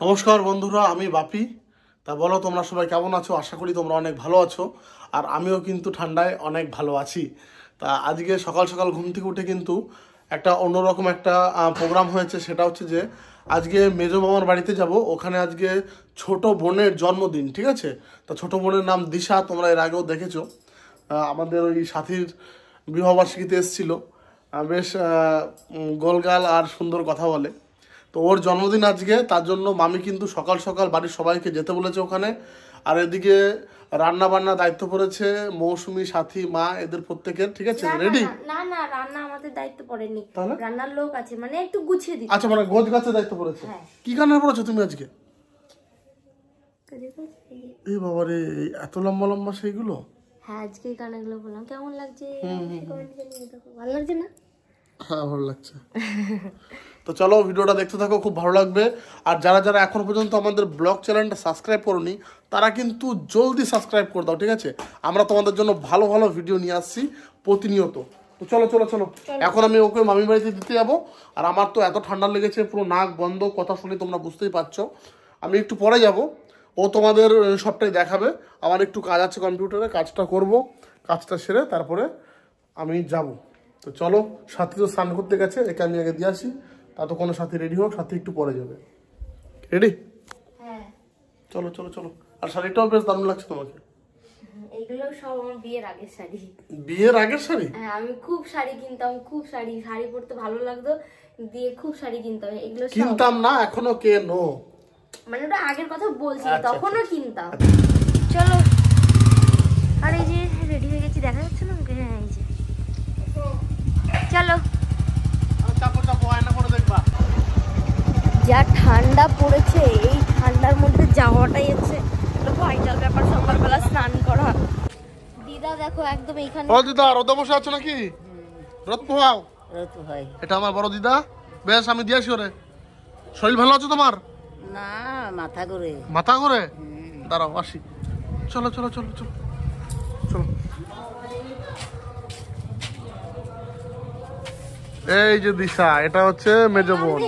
নমস্কার বন্ধুরা, আমি বাপি। তা বলো, তোমরা সবাই কেমন আছো? আশা করি তোমরা অনেক ভালো আছো। আর আমিও কিন্তু ঠান্ডায় অনেক ভালো আছি। তা আজকে সকাল সকাল ঘুম থেকে উঠে কিন্তু একটা অন্যরকম একটা প্রোগ্রাম হয়েছে। সেটা হচ্ছে যে আজকে মেজো মামার বাড়িতে যাব। ওখানে আজকে ছোট বোনের জন্মদিন, ঠিক আছে? তা ছোট বোনের নাম দিশা, তোমরা এর আগেও দেখেছো। আমাদের ওই সাথীর বিবাহবার্ষিকীতে এসেছিলো। বেশ গোলগাল আর সুন্দর কথা বলে। তো ওর জন্মদিন আজকে, তার জন্য মামি কিন্তু সকাল সকাল বাড়ির সবাইকে যেতে বলেছে ওখানে। আর এদিকে রান্না বান্না দায়িত্ব পড়েছে মৌসুমী, সাথী, মা, এদের প্রত্যেকের। ঠিক আছে, রেডি? না না, রান্না আমাদের দায়িত্ব পড়েনি, রান্নার লোক আছে, মানে একটু গুছিয়ে দিতে। আচ্ছা, মানে গোছ গাছের দায়িত্ব পড়েছে। কি কান্না পড়েছো তুমি আজকে? এই বাবা রে, এত লম্বা লম্বা সেইগুলো। হ্যাঁ, আজকে এই গানাগুলো বললাম। কেমন লাগছে? ভালো লাগছে না? হ্যাঁ, ভালো লাগছে। তো চলো ভিডিওটা দেখতে থাকো, খুব ভালো লাগবে। আর যারা যারা এখন পর্যন্ত আমাদের ব্লগ চ্যানেলটা সাবস্ক্রাইব করোনি, তারা কিন্তু জলদি সাবস্ক্রাইব করে দাও, ঠিক আছে? আমরা তোমাদের জন্য ভালো ভালো ভিডিও নিয়ে আসছি প্রতিনিয়ত। তো চলো চলো চলো, এখন আমি ওকে মামির বাড়িতে দিতে যাবো। আর আমার তো এত ঠান্ডা লেগেছে, পুরো নাক বন্ধ, কথা শুনে তোমরা বুঝতেই পারছো। আমি একটু পরে যাব, ও তোমাদের সবটাই দেখাবে। আমার একটু কাজ আছে কম্পিউটারে, কাজটা করব, কাজটা সেরে তারপরে আমি যাব। তো চলো, সাথী তো স্নান করতে গেছে, একে আমি আগে দিয়ে আসি। ততক্ষণে সাথী রেডি হোক, সাথী একটু পরে যাবে। রেডি? হ্যাঁ, চলো চলো চলো। আর শাড়িটাও বেশ দারুণ লাগছে তোমাকে। এগুলো সব আমার বিয়ের আগের শাড়ি। বিয়ের আগের শাড়ি? হ্যাঁ, আমি খুব শাড়ি কিনতাম, খুব শাড়ি পরতে ভালো লাগতো, দিয়ে খুব শাড়ি কিনতাম। এগুলো কিনতাম না, এখনো কেনো, মানে ওটা আগের কথা বলছি, আচ্ছা, তখনও কিনতাম। চলো, আর এই যে রেডি হয়ে গেছি, দেখা যাচ্ছে না? হ্যাঁ, এই যে চলো। চাপো চাপো, আয়না করে দেখবা। যা ঠান্ডা পড়েছে, এই ঠান্ডার মধ্যে যাওয়াটাই হচ্ছে ভাইটাল ব্যাপার। সকালবেলা স্নান করা। দিদা দেখো একদম এইখানে। ও দিদা, রোদে বসে আছো নাকি? রোদ পোহাও। এটা আমার বড় দিদা। বেশ, আমি দিয়ে আসি ওরে। শরীর ভালো আছে তোমার? না, মাথা করে। মাথা করে? দাঁড়াও আসি। চলো চলো চলো চলো চলো। এই যে দিশা, এটা হচ্ছে মেজো বোন।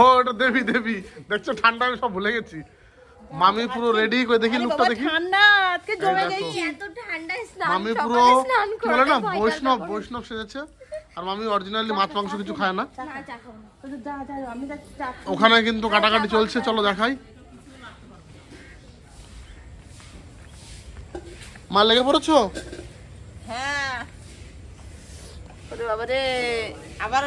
ও, এটা দেবী। দেবী, দেখছো ঠান্ডায় সব ভুলে গেছি। মামি পুরো রেডি করে, দেখি লুকটা দেখি। ঠান্ডা আজকে জমে গেছে। এত ঠান্ডায় স্নান, মামি পুরো কি বলে না, বৈষ্ণব বৈষ্ণব সেজেছে। আর মামি অরিজিনালি মাছ মাংস কিছু খায় না। ওখানে কিন্তু কাটাকাটি চলছে, চলো দেখাই। মা, লেগে পড়েছো? হ্যাঁ, বাবারে, আবার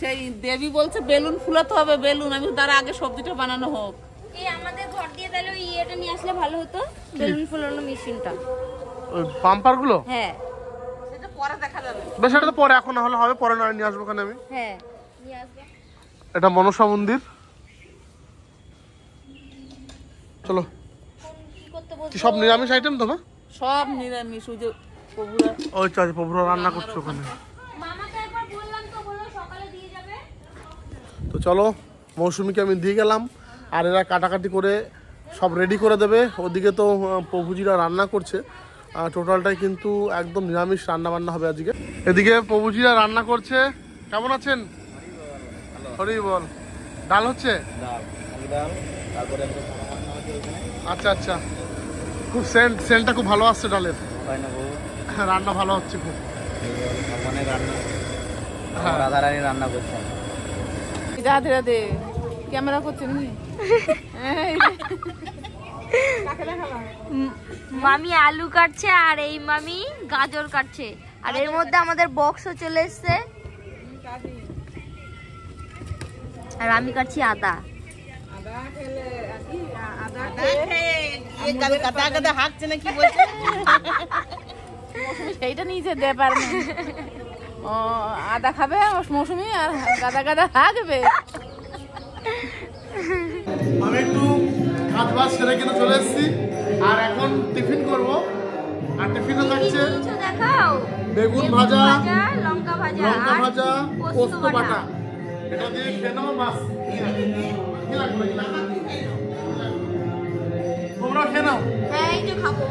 সেই দেবী বলছে বেলুন ফুলাতে হবে, বেলুন। আমি তার আগে সবজিটা বানানো হোক। এই আমাদের ঘর দিয়ে তাহলে ওই ইয়েটা নিয়ে আসলে ভালো হতো, বেলুন ফুলানো মেশিনটা। ওই পাম্পার গুলো? হ্যাঁ, সেটা পরে দেখা যাবে। বেশ, এটা তো পরে, এখন না হলে হবে, পরে না নিয়ে আসবো ওখানে আমি। হ্যাঁ, নিয়ে আসবে। এটা মনসা মন্দির। চলো। কি করতে বলছো? কি সব নিরামিষ আইটেম তো? না, সব নিরামিষ। ওই যে প্রভুরা, ওই চাচি প্রভুরা রান্না করছে ওখানে। মামাকে একবার বললাম তো, বললো সকালে দিয়ে যাবে। তো চলো, মৌসুমীকে আমি দিয়ে গেলাম। আর এরা কাটাকাটি করে সব রেডি করে দেবে। ওদিকে তো প্রভুজিরা রান্না করছে। টোটালটাই কিন্তু একদম নিরামিষ রান্না বান্না হবে আজকে। এদিকে প্রভুজিরা রান্না করছে। কেমন আছেন? হরি বল। ডাল হচ্ছে? আচ্ছা আচ্ছা, খুব সেন্টটা খুব ভালো আসছে ডালের। রান্না ভালো হচ্ছে খুব। রাধারানী রান্না করছেন। রাধে রাধে। ক্যামেরা করছেন? মামি আলু কাটছে আর এই মামি গাজর কাটছে। আর এর মধ্যে আমাদের বক্সও চলে এসছে। আর আমি কাটছি আদা। সেইটা নিয়েছে দেবার। ও, আদা খাবে মৌসুমি, আর গাদা গাদা হাঁকবে। আমি একটু কাজ বাজ সেরে কিনে চলে এসেছি। আর এখন টিফিন করব। আর টিফিনে থাকছে দেখাও, বেগুন ভাজা, লঙ্কা ভাজা, পোস্ত বাটা। এটা দিয়ে খেয়ে নেবো, বাস। কি লাগবে? তোমরা খেয়ে নাও। হ্যাঁ, এই যে খাবো।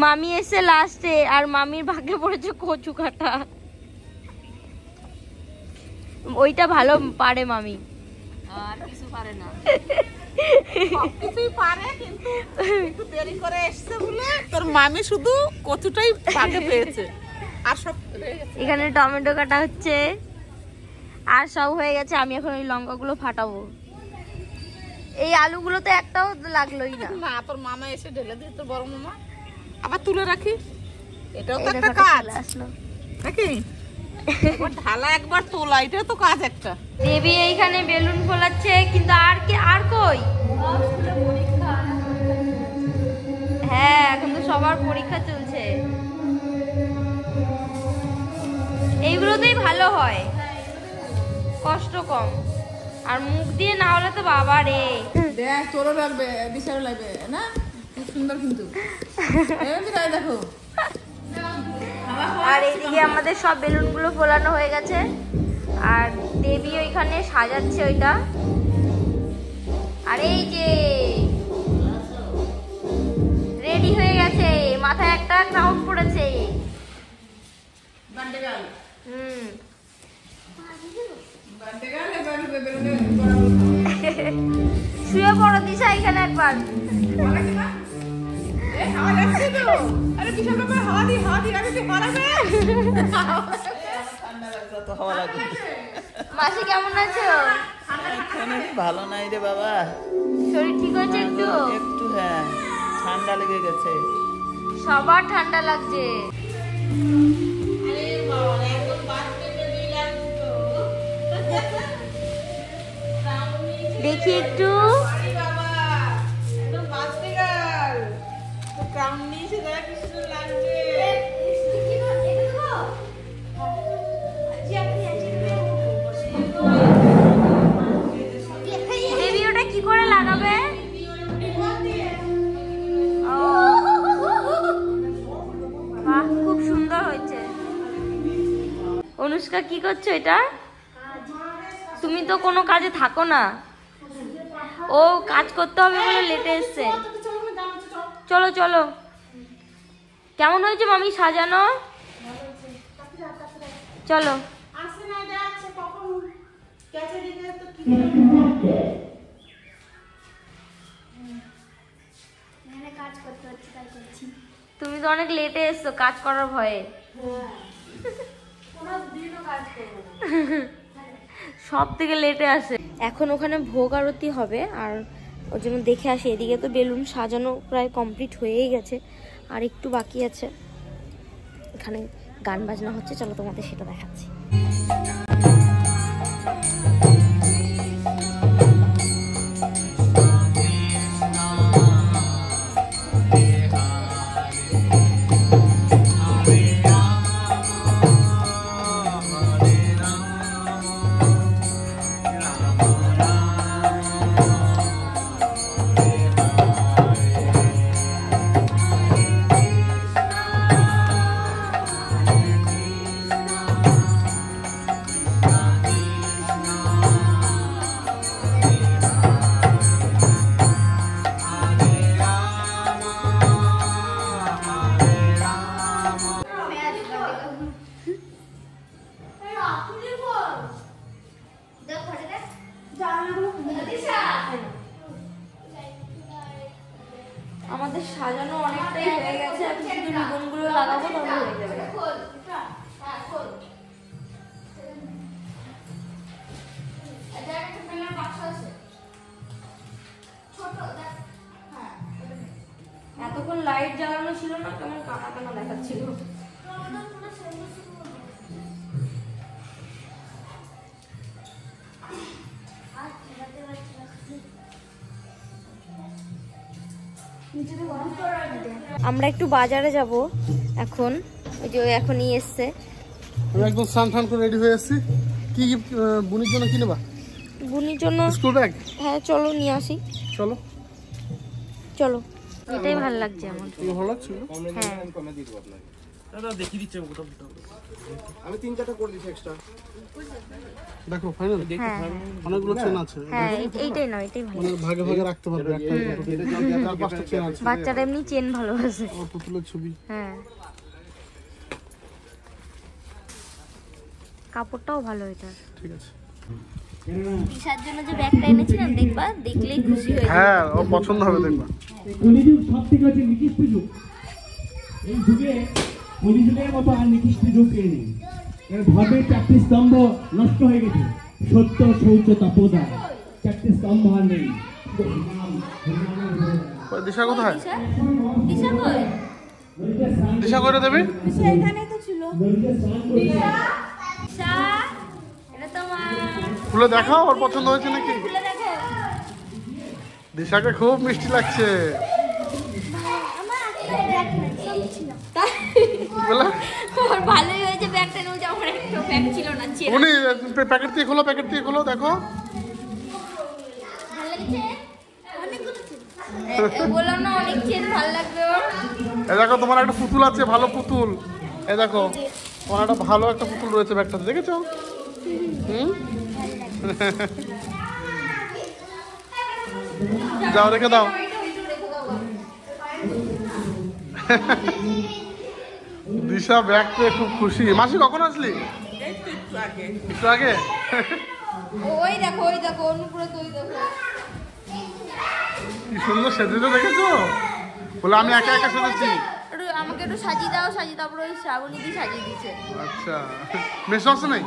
মামি এসে লাস্টে, আর মামির ভাগ্যে পড়েছে কচু কাটা। ওইটা ভালো পারে মামি, আর কিছু পারে না। সবকিছুই পারে কিন্তু একটু দেরি করে এসছে বলে তোর মামি শুধু কচুটাই ভাগে পেয়েছে আর সব রয়ে গেছে। এখানে টমেটো কাটা হচ্ছে আর সব হয়ে গেছে। আমি এখন ওই লঙ্কাগুলো ফাটাবো। এই আলুগুলো তো একটাও লাগলোই না। না তোর মামা এসে ঢেলে দিয়ে তোর বড় মামা আবার তুলে রাখি, এটাও তো এই একটা দেখো, কাজ চলে আসলো। নাকি? একবার ঢালা একবার তোলা, এটাও তো কাজ একটা। দেবী এইখানে বেলুন ফোলাচ্ছে কিন্তু আর কই? হ্যাঁ এখন তো সবার পরীক্ষা চলছে। এইগুলোতেই ভালো হয়, কষ্ট কম, আর মুখ দিয়ে না হলে তো বাবা রে। দেখ তোরও লাগবে, দিশারও লাগবে না, খুব সুন্দর কিন্তু দেখো। আর এইদিকে আমাদের সব বেলুনগুলো ফোলানো হয়ে গেছে আর দেবী ওইখানে সাজাচ্ছে ওইটা। আর এই যে রেডি হয়ে গেছে, মাথায় একটা ক্রাউন পড়েছে। হুম শুয়ে পড়ো দিশা এখানে একবার। মাসি কেমন আছো? ভালো নাই রে বাবা, শরীর ঠিক হয়েছে একটু? একটু হ্যাঁ ঠান্ডা লেগে গেছে। সবার ঠান্ডা লাগছে। দেখি একটু। দেবী ওটা কি করে লাগাবে? ও, বাহ খুব সুন্দর হয়েছে। অনুষ্কা কি করছো এটা? তুমি তো কোনো কাজে থাকো না। ও কাজ করতে হবে বলে লেটে এসছে। চলো চলো। কেমন হয়েছে মামি সাজানো? চলো। তুমি তো অনেক লেটে এসছো কাজ করার ভয়ে। সব থেকে লেটে আসে। এখন ওখানে ভোগ আরতি হবে আর ওর জন্য দেখে আসি। এদিকে তো বেলুন সাজানো প্রায় কমপ্লিট হয়েই গেছে, আর একটু বাকি আছে। এখানে গান বাজনা হচ্ছে, চলো তোমাদের সেটা দেখাচ্ছি। আমাদের সাজানো অনেকটাই হয়ে গেছে, এখন শুধু রিবনগুলো লাগাবো তাহলে হয়ে যাবে। এতক্ষণ লাইট জ্বালানো ছিল না, কেমন কানা কানা দেখাচ্ছিল। আমরা একটু বাজারে যাব এখন। ওই যে এখনই এসছে। আমি একদম স্নান টান করে রেডি হয়ে এসেছি। কি বুনির জন্য কি নেবা? বুনির জন্য স্কুল ব্যাগ। হ্যাঁ চলো নিয়ে আসি। চলো চলো, এটাই ভালো লাগছে আমার। ভালো লাগছে। হ্যাঁ দাদা দেখিয়ে দিচ্ছে ওটা। আমি 3-4টা করে দিচ্ছি এক্সট্রা। দেখো ফাইনাল হ্যাঁ অনেকগুলো চেন আছে, হ্যাঁ এইটাই নয়, এটাই ভালো। মানে ভাগে ভাগে রাখতে পারবে। একটা 4-5টা চেন আছে। বাচ্চারা এমনি চেন ভালোবাসে। ওর পুতুলের ছবি। হ্যাঁ কাপড়টাও ভালো এটা। ঠিক আছে। দিশার জন্য যে ব্যাগটা এনেছিলাম দেখবা, দেখলেই খুশি হয়ে যাবে। হ্যাঁ ও পছন্দ হবে দেখবা। কলিযুগ সব থেকে হচ্ছে নিকৃষ্ট যুগ। এই যুগে কলিযুগের মতো আর নিকৃষ্ট যুগ কেউ নেই। ধর্মের 4টি স্তম্ভ নষ্ট হয়ে গেছে, সত্য, শৌচ, তপোদান। 4টি স্তম্ভ আর নেই। দিশা কোথায়? দিশা দিশা কই? দিশা করে দেবে? এখানেই তো ছিল। দিশা এটা তোমার। খুলে দেখাও ওর পছন্দ হয়েছে নাকি। খুলে দেখো। দিশাকে খুব মিষ্টি লাগছে। আমার ব্যাগ ছিল। বলে ওর ভালোই হয়েছে ব্যাগটা নিয়ে, যে আমার একটা ব্যাগ ছিল না, ছিল। উনি প্যাকেট দিয়ে খোলো, প্যাকেট দিয়ে খোলো, দেখো। ভালো লাগছে? অনেকগুলো ছিল। বললাম না অনেক চেন, ভালো লাগবে ওর। এই দেখো তোমার একটা পুতুল আছে, ভালো পুতুল। এই দেখো তোমার একটা ভালো একটা পুতুল রয়েছে ব্যাগটাতে, দেখেছো? যাও রেখে দাও। দিশা ব্যাগ পেয়ে খুব খুশি। মাসি কখন আসলি? একটু আগে। ওই দেখো অনুপুরে তো, ওই দেখো কি সুন্দর সেজেছে, দেখেছো? বলে আমি একা একা সেজেছি। আমাকে একটু সাজিয়ে দাও, তারপরে ওই শ্রাবণী দিয়ে সাজিয়ে দিচ্ছে। আচ্ছা মেসো আছে নাই?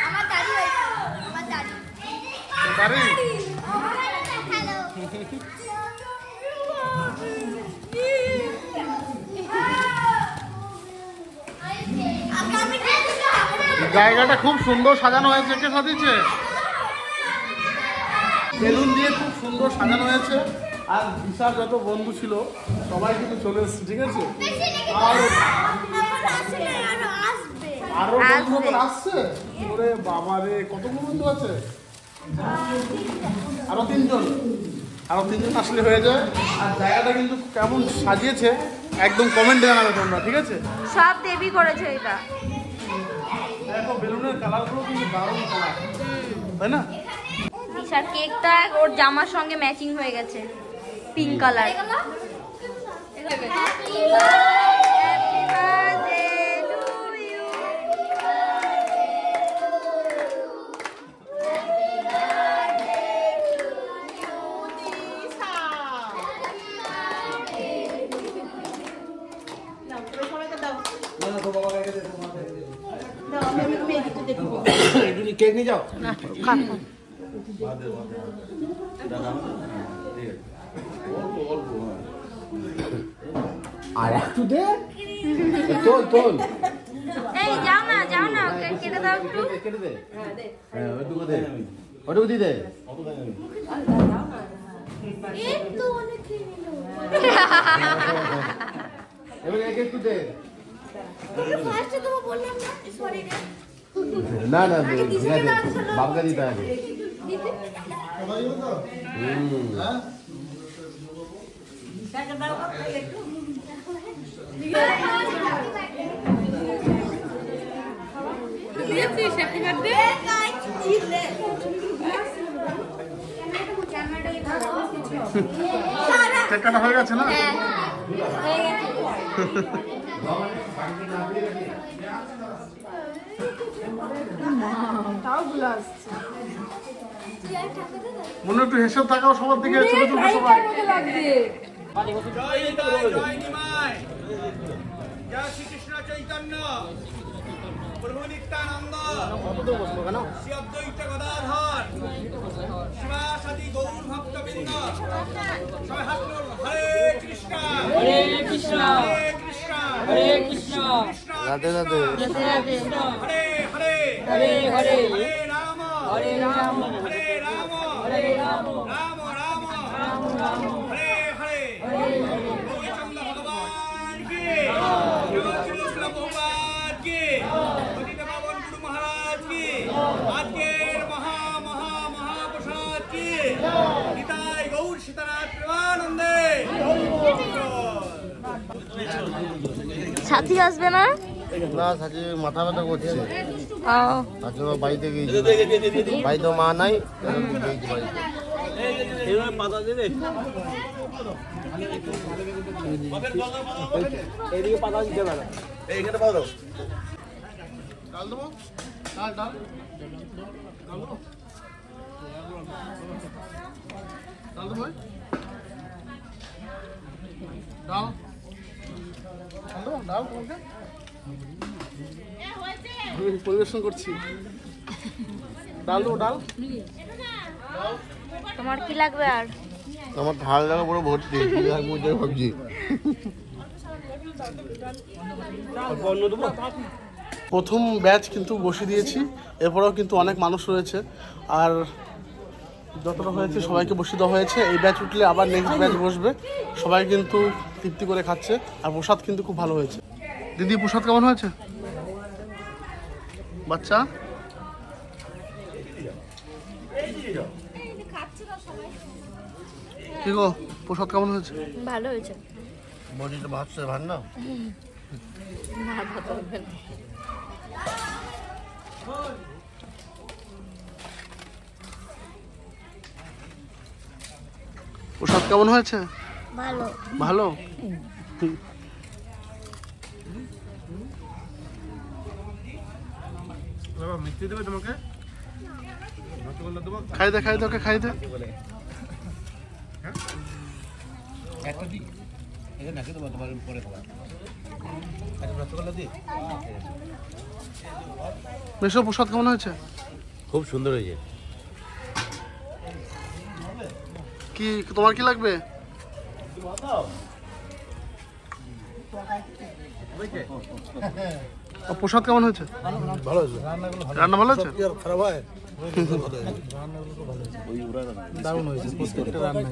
আমার দাদি হয়েছে, আমার দাদি। পারি? জায়গাটা খুব সুন্দর সাজানো হয়েছে। কে সাজিয়েছে? বেলুন দিয়ে খুব সুন্দর সাজানো হয়েছে। আর বিশাল যত বন্ধু ছিল সবাই কিন্তু চলে এসেছে, ঠিক আছে? আরো বন্ধু তো আসছে। ওরে বাবা রে, কতগুলো বন্ধু আছে? আরো তিনজন আসলে হয়ে যায়। আর জায়গাটা কিন্তু কেমন সাজিয়েছে একদম কমেন্টে জানাবে তোমরা, ঠিক আছে? সব দেবী করেছে এটা। দেখো বেলুনের কালারগুলো কিন্তু দারুণ কালার, তাই না? দিশার কেকটা ওর জামার সঙ্গে ম্যাচিং হয়ে গেছে, পিঙ্ক কালার। কেক নিয়ে যাও। আর একটু দে, তোল এই যাও না ওকে কেটে দাও একটু। কেটে দে। হ্যাঁ ওইটুকু দে, ওইটুকু দিয়ে দে। একটু অনেক খেয়ে নিল। এবারে একটু দে। ফার্স্টে তো বললাম না, সরি রে। না বাবকা দিতে হবে। কেকটা হয়ে গেছে না? হয়ে গেছে। মনে একটু হেসে থাকাও সবার দিকে, ছোট ছোট সবাই। জয় নিমাই, জয় শ্রীকৃষ্ণ চৈতন্য, প্রভু নিত্যানন্দ, শ্রী অদ্বৈত গদাধর, শিবাসাদি গৌর ভক্তবৃন্দ, সবাই হাত তুলুন। হরে কৃষ্ণ হরে কৃষ্ণ হরে কৃষ্ণ রাধে রাধে। হরে হরে হরে হরে হরে রাম হরে রাম হরে রাম হরে রাম রাম রাম রাম রাম হরে হরে গৌরচন্দ্র ভগবান কি জগৎ ভগবান কি পতিত পাবন গুরু মহারাজ কি আজকের মহাপ্রসাদ কি নিতাই গৌর সীতানাথ প্রেমানন্দে। সাথী আসবে না? না সাথে মাথা ব্যথা করছে, ও তার জন্য বাড়িতে গিয়েছি। বাড়িতে মা নাই, গিয়েছি বাড়িতে। এইদিকে পাতা দিতে পারো এইখানে পাতা দাও ডাল দেবো ডাল ডাল ডাল দেবো ডাল দেবো ডাল ডাল দেবো ডাল তোমাকে আমি পরিবেশন করছি ডাল দেবো ডাল তোমার কি লাগবে আর? আমার ঢাল জায়গা পুরো ভর্তি আর বুঝে ভাবছি প্রথম ব্যাচ কিন্তু বসে দিয়েছি, এরপরেও কিন্তু অনেক মানুষ রয়েছে, আর যতটা হয়েছে সবাইকে বসিয়ে দেওয়া হয়েছে। এই ব্যাচ উঠলে আবার নেক্সট ব্যাচ বসবে, সবাই কিন্তু তৃপ্তি করে খাচ্ছে, আর প্রসাদ কিন্তু খুব ভালো হয়েছে। দিদি প্রসাদ কেমন হয়েছে? বাচ্চা কি গো, প্রসাদ কেমন হয়েছে? ভালো হয়েছে। বডিটা ভাবছে ভাত না প্রসাদ কেমন হয়েছে? ভালো। ভালো। মিষ্টি দেবে তোমাকে খাই দে খাই দে ওকে খাই দে। একটা দিই এটা নাকি দেবো তোমার পরে খাবার রসগোল্লা দিই মেশো প্রসাদ কেমন হয়েছে? খুব সুন্দর হয়েছে কি তোমার কি লাগবে? প্রসাদ কেমন হয়েছে? ভালো হয়েছে রান্না ভালো হয়েছে? খারাপ হয় দারুণ হয়েছে, প্রত্যেকটা রান্নাই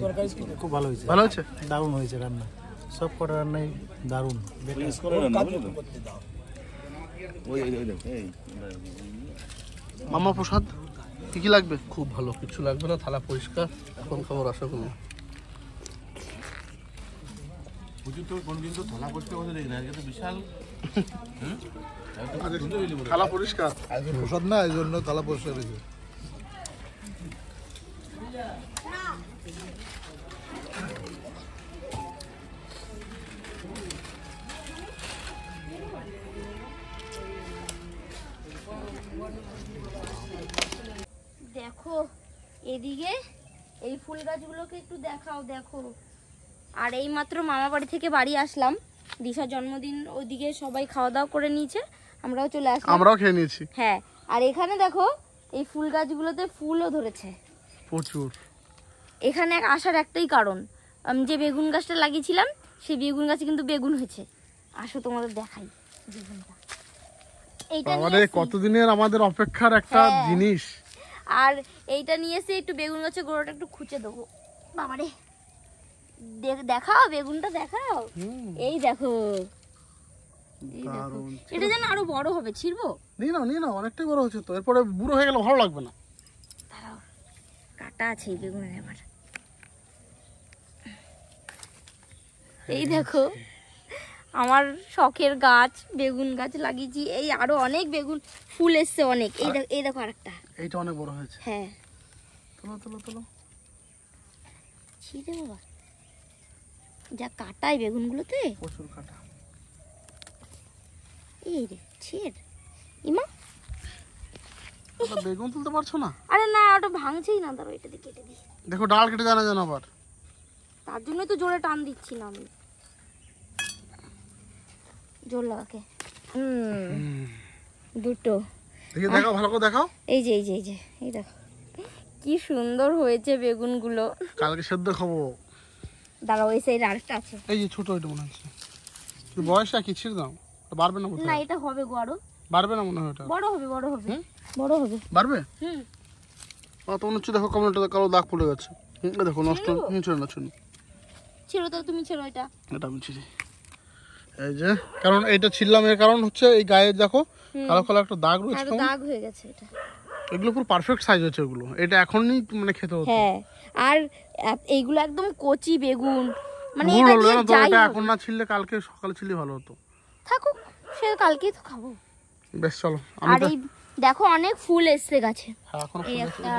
খুব ভালো হয়েছে, ভালো হয়েছে। দারুণ হয়েছে রান্না, সব কটা রান্নাই দারুণ। মামা প্রসাদ কি কি লাগবে? খুব ভালো, কিছু লাগবে না, থালা পরিষ্কার। এখন খাবো রসগোল্লা। থালা পরিষ্কার। আজকে প্রসাদ না, এই জন্য তালা পরিষ্কার হয়েছে। দেখো এদিকে এই ফুল গাছগুলোকে একটু দেখাও, দেখো। আর এই মাত্র মামা বাড়ি থেকে বাড়ি আসলাম, দিশার জন্মদিন ওইদিকে সবাই খাওয়া দাওয়া করে নিয়েছে, আমরাও চলে আসলাম। আমরাও খেয়ে নিয়েছি। হ্যাঁ, আর এখানে দেখো এই ফুল গাছগুলোতে ফুলও ধরেছে প্রচুর। এখানে আসার একটাই কারণ, আমি যে বেগুন গাছটা লাগিয়েছিলাম সেই বেগুন গাছে কিন্তু বেগুন হয়েছে। আসো তোমাদের দেখাই বেগুনটা। এইটা আমাদের কতদিনের আমাদের অপেক্ষার একটা জিনিস। আর এইটা নিয়ে এসে একটু বেগুন গাছের গোড়াটা একটু খুঁচে দেবো। বাবারে, দেখাও বেগুনটা দেখাও। এই দেখো, এই দেখো, এটা যেন আরো বড় হবে। ছিড়বো? নিয়ে নাও, অনেকটাই বড় হচ্ছে তো, এরপরে বুড়ো হয়ে গেলে ভালো লাগবে না। দাঁড়াও, কাটা আছে এই বেগুনের আবার। এই দেখো আমার শখের গাছ, বেগুন গাছ লাগিয়েছি। এই আরো অনেক বেগুন ফুল এসছে অনেক। এই দেখো আরেকটা, এইটা অনেক বড় হয়েছে। হ্যাঁ, তোলো। ছিঁড়ে বাবা, যা কাটাই বেগুনগুলোতে, প্রচুর কাটা। এই রে ছিঁড় ইমা। বেগুন তুলতে পারছো না? আরে না, ওটা ভাঙছেই না, ধরো এটা দিয়ে কেটে দিই। দেখো ডাল কেটে জানা যেন আবার। তার জন্যই তো জোরে টান দিচ্ছি না আমি, জোর লাগাকে। দুটো দেখি দেখাও, ভালো করে দেখাও। এই যে এই দেখো কি সুন্দর হয়েছে বেগুনগুলো। কালকে সেদ্ধ খাবো। দাঁড়াও, এই সাইডে আরেকটা আছে। এই যে ছোট, এটা মনে হচ্ছে বয়সটা কি, ছিড়ে দাও, বাড়বে না না, এটা হবে গো, আরো বাড়বে না মনে হয়। এটা বড় হবে বড় হবে। বাড়বে। হুম, তো মনে হচ্ছে দেখো কেমন একটা কালো দাগ পড়ে গেছে। দেখো নষ্ট ছিল না, ছেড়ো তো, তুমি ছেড়ো এটা। এটা আমি ছিড়ি। এই যে কারণ এটা ছিললাম, এর কারণ হচ্ছে এই গায়ে দেখো কালো কালো একটা দাগ রয়েছে। আরো দাগ হয়ে গেছে এটা। এগুলো পুরো পারফেক্ট সাইজ হচ্ছে এগুলো। এটা এখনই মানে খেতে হতো। হ্যাঁ, আর এইগুলো একদম কচি বেগুন, মানে ভুল এটা হলো দিয়ে না তো, যাই এটা হোক। এখন না ছিললে কালকে সকালে ছিললে ভালো হতো। থাকুক, সে কালকেই তো খাবো। বেশ চলো। আমি আর এই দেখো অনেক ফুল এসছে গাছে। এখন এই একটা,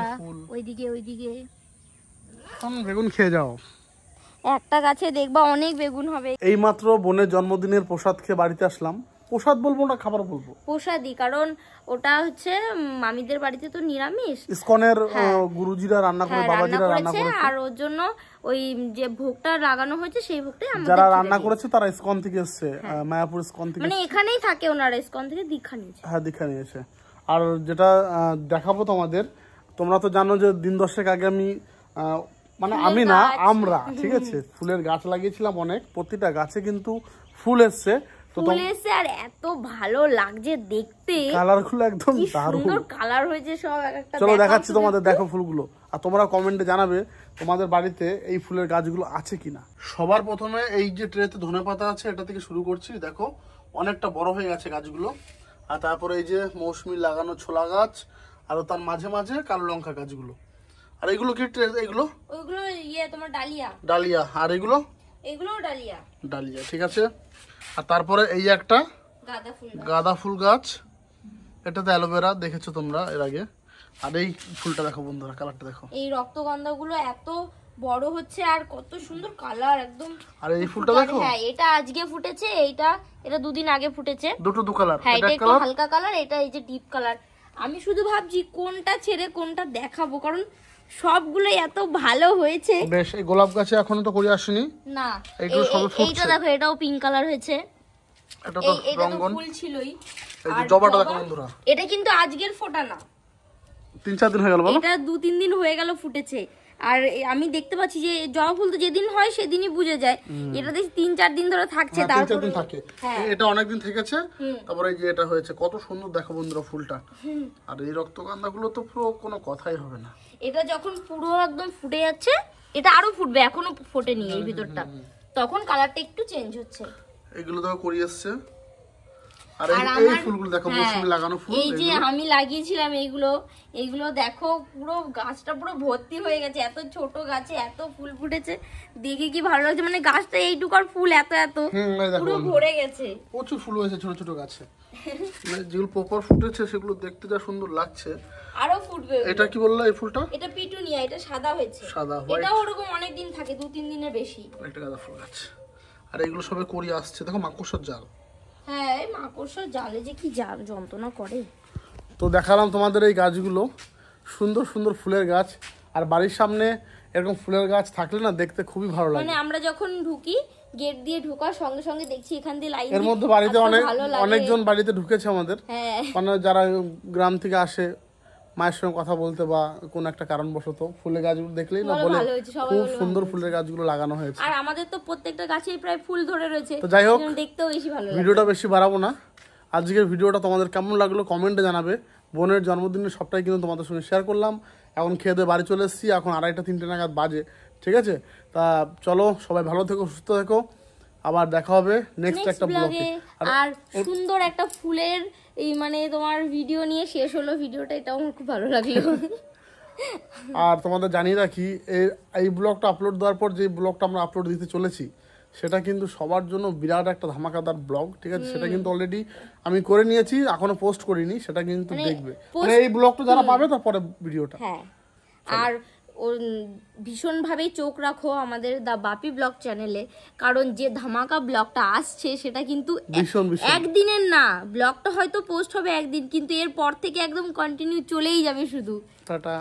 ওইদিকে বেগুন খেয়ে যাও। একটা গাছে দেখবা অনেক বেগুন হবে। এইমাত্র বোনের জন্মদিনের প্রসাদ খেয়ে বাড়িতে আসলাম। প্রসাদ বলবো না খাবার বলবো? প্রসাদই, কারণ ওটা হচ্ছে মামিদের বাড়িতে তো নিরামিষ, ইসকনের গুরুজিরা রান্না করে, বাবাজিরা রান্না করেছে, আর ওর জন্য ওই যে ভোগটা লাগানো হয়েছে সেই ভোগটাই যারা রান্না করেছে তারা ইসকন থেকে এসেছে, মায়াপুর ইসকন থেকে, মানে এখানেই থাকে ওনারা, ইসকন থেকে দীক্ষা নিয়েছে। হ্যাঁ, দীক্ষা নিয়েছে। আর যেটা দেখাবো তোমাদের, তোমরা তো জানো যে দিন 10 আগে আমি মানে আমি না আমরা, ঠিক আছে, ফুলের গাছ লাগিয়েছিলাম অনেক, প্রতিটা গাছে কিন্তু ফুল এসছে। ফুল এসছে আর এত ভালো লাগছে দেখতে, কালারগুলো একদম দারুণ সুন্দর কালার হয়েছে সব। একটা চলো দেখাচ্ছি তোমাদের, দেখো ফুলগুলো, আর তোমরা কমেন্টে জানাবে তোমাদের বাড়িতে এই ফুলের গাছগুলো আছে কিনা। সবার প্রথমে এই যে ট্রেতে ধনেপাতা আছে এটা থেকে শুরু করছি, দেখো অনেকটা বড় হয়ে গেছে গাছগুলো। আর তারপরে এই যে মৌসুমী লাগানো ছোলা গাছ, আর তার মাঝে মাঝে কালো লঙ্কা গাছগুলো। আর এগুলো কি এগুলো? ওইগুলো তোমার ডালিয়া। ডালিয়া। আর এগুলো? এগুলো ডালিয়া। ডালিয়া, ঠিক আছে। আর তারপরে এই একটা গাঁদা ফুল গাছ, এটাতে অ্যালোভেরা দেখেছো তোমরা এর আগে। আর এই ফুলটা দেখো বন্ধুরা, কালারটা দেখো, এই রক্তগন্ধা গুলো এত বড় হচ্ছে আর কত সুন্দর কালার একদম। আর এই ফুলটা দেখো, হ্যাঁ এটা আজকে ফুটেছে, এটা দুদিন আগে ফুটেছে। দু কালার, হ্যাঁ এটা একটু হালকা কালার, এটা এই যে ডিপ কালার। আমি শুধু ভাবছি কোনটা ছেড়ে কোনটা দেখাবো, কারণ সবগুলো এত ভালো হয়েছে। বেশ, এই গোলাপ গাছে এখনো তো করে আসেনি না, এইগুলো সবে ফুটছে। এইটা দেখো, এটাও পিঙ্ক কালার হয়েছে, এটা তো রঙ্গন ফুল ছিলই। এই যে জবাটা দেখো বন্ধুরা, এটা কিন্তু আজকের ফোটা না, 3-4 দিন হয়ে গেল, বলো এটা 2-3 দিন হয়ে গেল ফুটেছে। আর আমি দেখতে পাচ্ছি যে জবা ফুল তো যেদিন হয় সেদিনই বুঝে যায়, এটা দেখি 3-4 দিন ধরে থাকছে, তারপর 3-4 দিন থাকে, এটা অনেক দিন থেকেছে। তারপরে এই যে এটা হয়েছে, কত সুন্দর দেখো বন্ধুরা ফুলটা। আর এই রক্তগন্ধাগুলো তো পুরো কোনো কথাই হবে না, এটা যখন পুরো একদম ফুটে যাচ্ছে, এটা আরো ফুটবে, এখনো ফোটেনি এই ভিতরটা, তখন কালারটা একটু চেঞ্জ হচ্ছে। এগুলো দেখো করি আসছে। আর এই ফুলগুলো দেখো, মৌসুমী লাগানো ফুল, এই যে আমি লাগিয়েছিলাম এইগুলো দেখো, পুরো গাছটা পুরো ভর্তি হয়ে গেছে, এত ছোট গাছে এত ফুল ফুটেছে, দেখে কি ভালো লাগছে, মানে গাছটা এইটুকার ফুল এত পুরো ভরে গেছে, প্রচুর ফুল হয়েছে ছোট ছোট গাছে। যেগুলো প্রপার ফুটেছে সেগুলো দেখতে যা সুন্দর লাগছে, আরো ফুটবে। এটা কি বললা এই ফুলটা? এটা পিটুনিয়া, এটা সাদা হয়েছে, সাদা, এটা ওরকম অনেক দিন থাকে, 2-3 দিনের বেশি। একটা গাঁদা ফুল গাছ। আর এগুলো সবে করি আসছে, দেখো মাকড়সার জাল। হ্যাঁ, মাকড়সার জালে যে কি যন্ত্রণা করে। তো দেখালাম তোমাদের এই গাছগুলো, সুন্দর সুন্দর ফুলের গাছ। আর বাড়ির সামনে এরকম ফুলের গাছ থাকলে না দেখতে খুবই ভালো লাগে। মানে আমরা যখন ঢুকি, গেট দিয়ে ঢোকার সঙ্গে সঙ্গে দেখছি এখান দিয়ে লাইন, এর মধ্যে বাড়িতে অনেকজন বাড়িতে ঢুকেছে আমাদের, মানে যারা গ্রাম থেকে আসে মায়ের সঙ্গে কথা বলতে বা কোন একটা কারণবশত ফুলের গাছগুলো দেখলেই না বলে খুব সুন্দর ফুলের গাছগুলো লাগানো হয়েছে। আর আমাদের তো প্রত্যেকটা গাছেই প্রায় ফুল ধরে রয়েছে, তো যাই হোক, দেখতেও বেশি ভালো লাগে। ভিডিওটা বেশি বাড়াবো না, আজকের ভিডিওটা তোমাদের কেমন লাগলো কমেন্টে জানাবে। বোনের জন্মদিনের সবটাই কিন্তু তোমাদের সঙ্গে শেয়ার করলাম। এখন খেয়ে দিয়ে বাড়ি চলে এসেছি, এখন 2:30-3টে নাগাদ বাজে, ঠিক আছে। তা চলো, সবাই ভালো থেকো, সুস্থ থেকো, আবার দেখা হবে নেক্সট একটা ব্লগে। আর সুন্দর একটা ফুলের এই মানে তোমার ভিডিও নিয়ে শেষ হলো ভিডিওটা, এটাও আমার খুব ভালো লাগলো। আর তোমাদের জানিয়ে রাখি, এই ব্লগটা আপলোড দেওয়ার পর যে ব্লগটা আমরা আপলোড দিতে চলেছি সেটা কিন্তু সবার জন্য বিরাট একটা ধামাকাদার ব্লগ, ঠিক আছে। সেটা কিন্তু অলরেডি আমি করে নিয়েছি, এখনো পোস্ট করিনি, সেটা কিন্তু দেখবে, মানে এই ব্লগটা যারা পাবে তারপরে ভিডিওটা। হ্যাঁ, আর ভীষণভাবেই চোখ রাখো আমাদের দা বাপি ব্লগ চ্যানেলে, কারণ যে ধামাকা ব্লগটা আসছে সেটা কিন্তু একদিনের না, ব্লগটা হয়তো পোস্ট হবে একদিন, কিন্তু এর পর থেকে একদম কন্টিনিউ চলেই যাবে শুধু। টাটা।